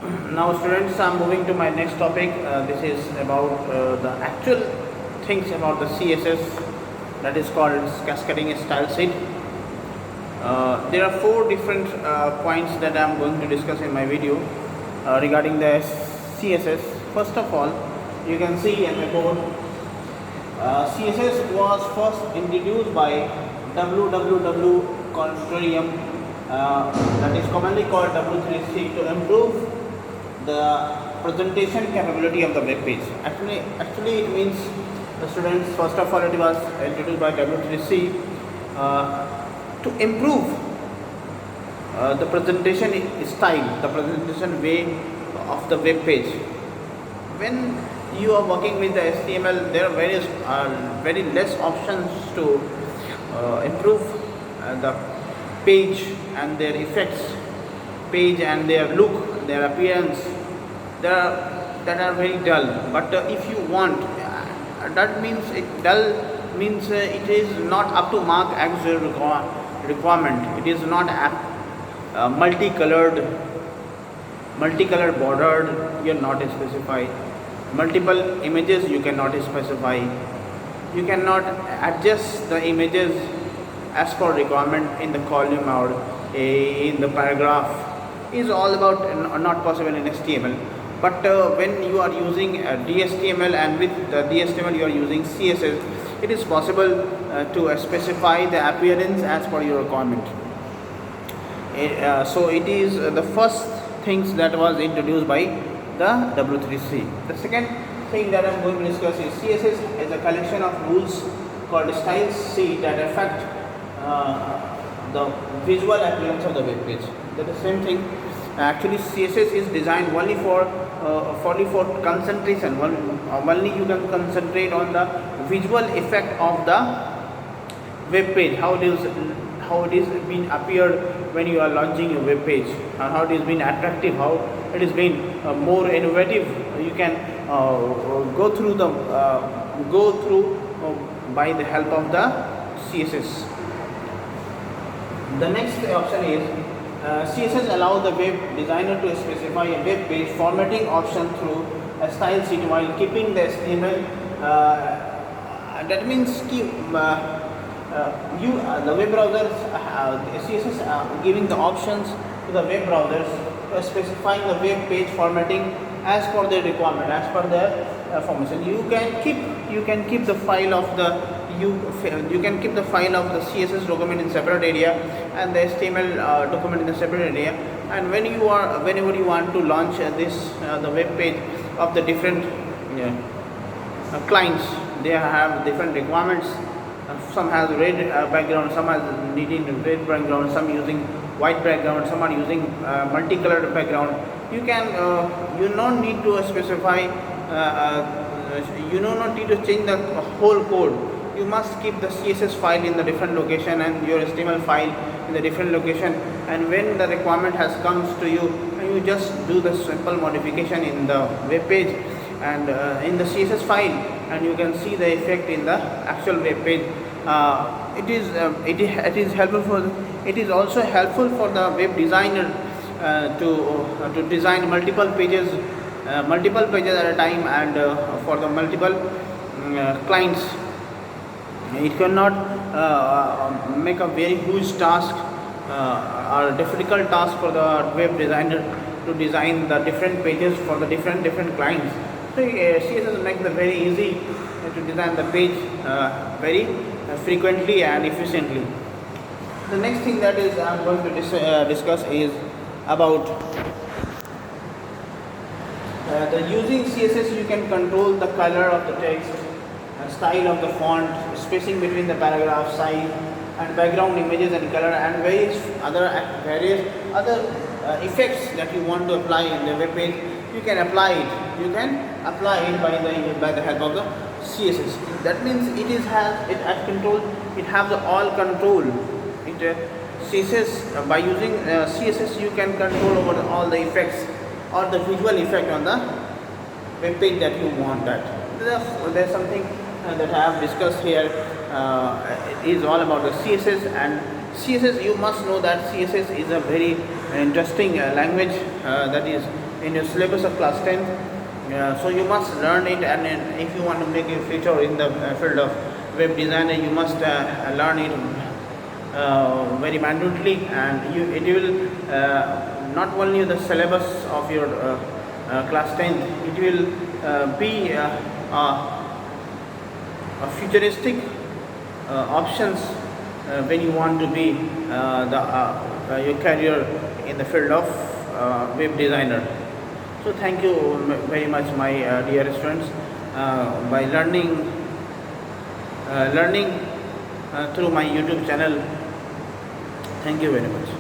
Now students, I'm moving to my next topic. This is about the actual things about the CSS, that is called cascading style sheet. There are four different points that I'm going to discuss in my video regarding the CSS. First of all, you can see in the board, CSS was first introduced by www Consortium, that is commonly called W3C, to improve the presentation capability of the web page. Actually it means, the students, first of all, it was introduced by W3C to improve the presentation style, the presentation way of the web page. When you are working with the HTML, there are very less options to improve the page and their effects, page and their look, their appearance. That are very dull. But if you want, that means dull means it is not up to mark as your requirement. It is not multicolored bordered, you cannot specify. Multiple images you cannot specify. You cannot adjust the images as per requirement in the column or in the paragraph. Is all about not possible in HTML. But when you are using DHTML, and with the DHTML you are using CSS, it is possible to specify the appearance as per your requirement. So it is the first things that was introduced by the W3C. The second thing that I am going to discuss is CSS is a collection of rules called style sheet that affect the visual appearance of the web page. That is the same thing. Actually, CSS is designed only for concentration. Only you can concentrate on the visual effect of the web page. How it is been appeared when you are launching your web page, and how it is been attractive, how it is been more innovative. You can go through by the help of the CSS. The next option is CSS allows the web designer to specify a web page formatting option through a style sheet while keeping the HTML. That means the web browsers, CSS giving the options to the web browsers specifying the web page formatting as per their requirement, as per their formation. You can keep the file of the you can keep the file of the CSS document in separate area and the HTML document in a separate area. And whenever you want to launch the web page of the different clients, they have different requirements. Some has red background, some has needing red background, some using white background, some are using multicolored background. You don't need to specify. You do not need to change the whole code. You must keep the CSS file in the different location and your HTML file in the different location. And when the requirement has comes to you, you just do the simple modification in the web page and in the CSS file, and you can see the effect in the actual web page. It is helpful for. It is also helpful for the web designer to design multiple pages at a time, and for the multiple clients. It cannot make a very huge task or difficult task for the web designer to design the different pages for the different clients. So CSS makes it very easy to design the page very frequently and efficiently. The next thing that is I'm going to discuss is about the using CSS. You can control the color of the text, style of the font, spacing between the paragraph, size, and background images and color, and various other effects that you want to apply in the web page. You can apply it. You can apply it by the help of the CSS. That means it has control. It has all control. CSS, by using CSS, you can control over all the effects or the visual effect on the web page that you want. There's something that I have discussed here. It is all about the CSS. And CSS, you must know that CSS is a very interesting language that is in your syllabus of class 10th. So you must learn it, and if you want to make a future in the field of web designer, you must learn it very minutely, and it will not only the syllabus of your class 10th, it will be a futuristic options when you want to be your career in the field of web designer. So thank you very much, my dear students, by learning through my YouTube channel. Thank you very much.